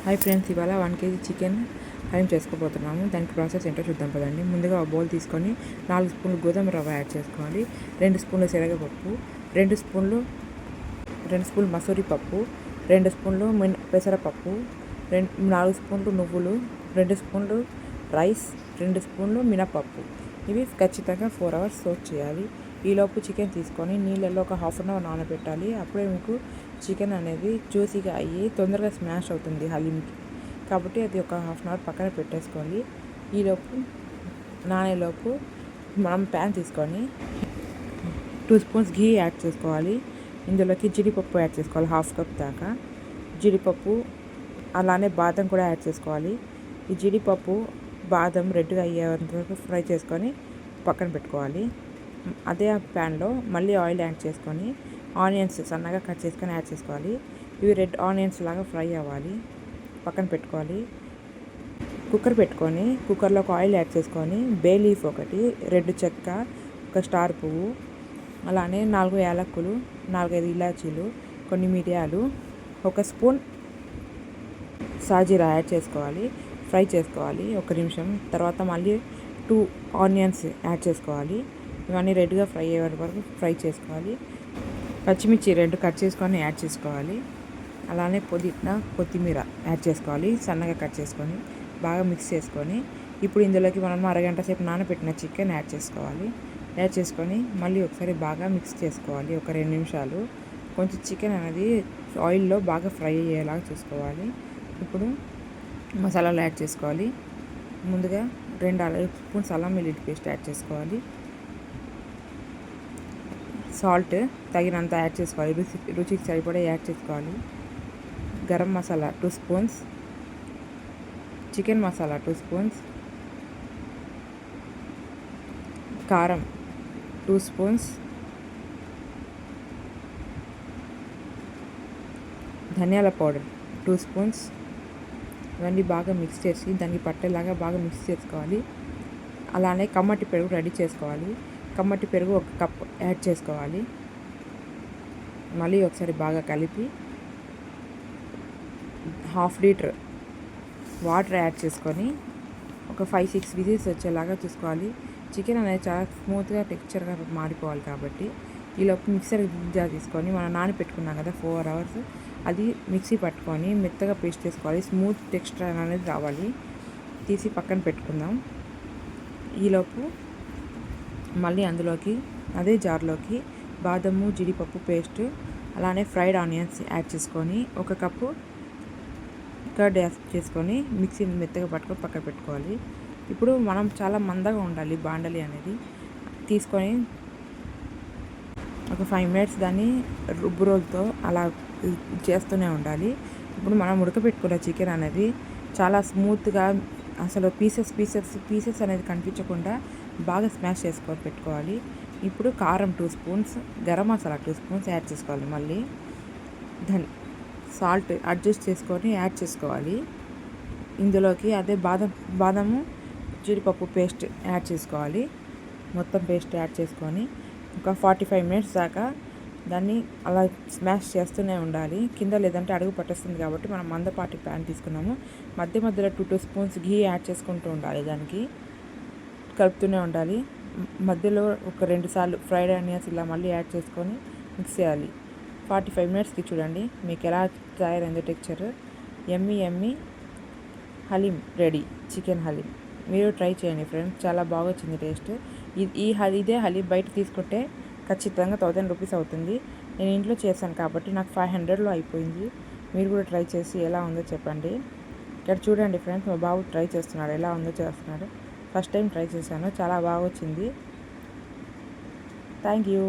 Hi friends, ఇవాళ 1 kg chicken haleem చేసుకోబోతున్నాము. దానికి process ఏంటో చూద్దాం పదండి. ముందుగా ఒక బౌల్ తీసుకొని 4 స్పూన్లు గోధుమ రవ్వ యాడ్ చేసుకోవాలి. 2 స్పూన్లు శనగపప్పు, 2 స్పూన్లు మసూరి పప్పు, 2 స్పూన్లు పెసరపప్పు, 4 స్పూన్లు నువ్వులు, 2 స్పూన్లు రైస్, 2 స్పూన్లు మినపప్పు. ఇవి ఖచ్చితంగా 4 hours సోక్ చేయాలి. ఈలోపు చికెన్ తీసుకొని నీళ్ళల్లో ఒక 1/2 hour నానబెట్టాలి. అప్పుడే మీకు చికెన్ అనేది జ్యూసీగా అయ్యి తొందరగా స్మాష్ అవుతుంది హలీంకి. కాబట్టి అది ఒక 1/2 hour పక్కన పెట్టేసుకోవాలి. ఈలోపు నానేలోపు మనం ప్యాన్ తీసుకొని 2 స్పూన్స్ ఘీ యాడ్ చేసుకోవాలి. ఇందులోకి జీడిపప్పు యాడ్ చేసుకోవాలి, 1/2 cup దాకా జీడిపప్పు. అలానే బాదం కూడా యాడ్ చేసుకోవాలి. ఈ జీడిపప్పు బాదం రెడ్గా అయ్యేంత వరకు ఫ్రై చేసుకొని పక్కన పెట్టుకోవాలి. అదే ప్యాన్లో మళ్ళీ ఆయిల్ యాడ్ చేసుకొని ఆనియన్స్ సన్నగా కట్ చేసుకొని యాడ్ చేసుకోవాలి. ఇవి రెడ్ ఆనియన్స్ లాగా ఫ్రై అవ్వాలి, పక్కన పెట్టుకోవాలి. కుక్కర్ పెట్టుకొని కుక్కర్లో ఒక ఆయిల్ యాడ్ చేసుకొని బే లీఫ్ ఒకటి, 2 చెక్క, 1 స్టార్ పువ్వు, అలానే 4 యాలక్కులు, 4-5 ఇలాచీలు, కొన్ని మిరియాలు, 1 స్పూన్ సాజీరా యాడ్ చేసుకోవాలి. ఫ్రై చేసుకోవాలి 1 నిమిషం. తర్వాత మళ్ళీ 2 ఆనియన్స్ యాడ్ చేసుకోవాలి. ఇవన్నీ రెడ్గా ఫ్రై అయ్యే వరకు ఫ్రై చేసుకోవాలి. పచ్చిమిర్చి 2 కట్ చేసుకొని యాడ్ చేసుకోవాలి. అలానే పుదీనా, కొత్తిమీర యాడ్ చేసుకోవాలి, సన్నగా కట్ చేసుకొని బాగా మిక్స్ చేసుకొని ఇప్పుడు ఇందులోకి మనం అరగంట సేపు నానబెట్టిన చికెన్ యాడ్ చేసుకోవాలి. యాడ్ చేసుకొని మళ్ళీ ఒకసారి బాగా మిక్స్ చేసుకోవాలి 1-2 నిమిషాలు. కొంచెం చికెన్ అనేది ఆయిల్లో బాగా ఫ్రై అయ్యేలాగా చూసుకోవాలి. ఇప్పుడు మసాలాలు యాడ్ చేసుకోవాలి. ముందుగా 2 స్పూన్స్ అల్లం వెల్లుల్లి పేస్ట్ యాడ్ చేసుకోవాలి. సాల్ట్ తగినంత యాడ్ చేసుకోవాలి, రుచికి సరిపడా యాడ్ చేసుకోవాలి. Garam masala 2 spoons, chicken masala 2 spoons, కారం 2 స్పూన్స్, ధనియాల పౌడర్ 2 స్పూన్స్. ఇవన్నీ బాగా మిక్స్ చేసి దానికి పట్టేలాగా బాగా మిక్స్ చేసుకోవాలి. అలానే కమ్మటి పెరుగు రెడీ చేసుకోవాలి. కమ్మటి పెరుగు 1 కప్ యాడ్ చేసుకోవాలి. మళ్ళీ ఒకసారి బాగా కలిపి 1/2 లీటర్ వాటర్ యాడ్ చేసుకొని ఒక 5-6 విజిల్స్ వచ్చేలాగా చూసుకోవాలి. చికెన్ అనేది చాలా స్మూత్గా టెక్స్చర్గా మారిపోవాలి కాబట్టి ఈలోపు మిక్సర్ జార్ తీసుకొని మనం నానబెట్టుకున్నాం కదా 4 hours, అది మిక్సీ పట్టుకొని మెత్తగా పేస్ట్ చేసుకోవాలి. స్మూత్ టెక్స్చర్ అనేది రావాలి. తీసి పక్కన పెట్టుకుందాం. ఈలోపు మళ్ళీ అందులోకి అదే జార్లోకి బాదము, జీడిపప్పు పేస్ట్, అలానే ఫ్రైడ్ ఆనియన్స్ యాడ్ చేసుకొని 1 కప్పు కర్డ్ యాడ్ చేసుకొని మిక్సీ మెత్తగా పట్టుకొని పక్కన పెట్టుకోవాలి. ఇప్పుడు మనం చాలా మందగా ఉండాలి బాండలి అనేది తీసుకొని ఒక 5 minutes దాన్ని రుబ్బు రోలుతో అలా చేస్తూనే ఉండాలి. ఇప్పుడు మనం ఉడకబెట్టుకున్న చికెన్ అనేది చాలా స్మూత్గా, అసలు పీసెస్ అనేది కనిపించకుండా బాగా స్మాష్ చేసుకొని పెట్టుకోవాలి. ఇప్పుడు కారం 2 spoons, garam masala 2 spoons add చేసుకోవాలి. మళ్ళీ సాల్ట్ అడ్జస్ట్ చేసుకొని యాడ్ చేసుకోవాలి. ఇందులోకి అదే బాదము జీడిపప్పు పేస్ట్ యాడ్ చేసుకోవాలి. మొత్తం పేస్ట్ యాడ్ చేసుకొని ఒక 45 minutes దాకా దాన్ని అలా స్మాష్ చేస్తూనే ఉండాలి. కింద లేదంటే అడుగు పట్టేస్తుంది కాబట్టి మనం మందపాటి ప్యాన్ తీసుకున్నాము. మధ్యలో 2 స్పూన్స్ ఘీ యాడ్ చేసుకుంటూ ఉండాలి. దానికి కలుపుతూనే ఉండాలి. మధ్యలో ఒక 2 సార్లు ఫ్రైడ్ ఆనియన్స్ ఇలా మళ్ళీ యాడ్ చేసుకొని మిక్స్ చేయాలి. 45 minutesకి చూడండి మీకు ఎలా తయారైందో టెక్స్చర్. యమ్మీ హలీం రెడీ, చికెన్ హలీం. మీరు ట్రై చేయండి ఫ్రెండ్స్, చాలా బాగా వచ్చింది టేస్ట్. ఇదే హలీం బయట తీసుకుంటే ఖచ్చితంగా 1000 rupees అవుతుంది. నేను ఇంట్లో చేశాను కాబట్టి నాకు 500లో అయిపోయింది. మీరు కూడా ట్రై చేసి ఎలా ఉందో చెప్పండి. ఇక్కడ చూడండి ఫ్రెండ్స్, మా బాబు ట్రై చేస్తున్నాడు, ఎలా ఉందో చేస్తున్నాడు. ఫస్ట్ టైం ట్రై చేశాను, చాలా బాగా వచ్చింది. Thank you.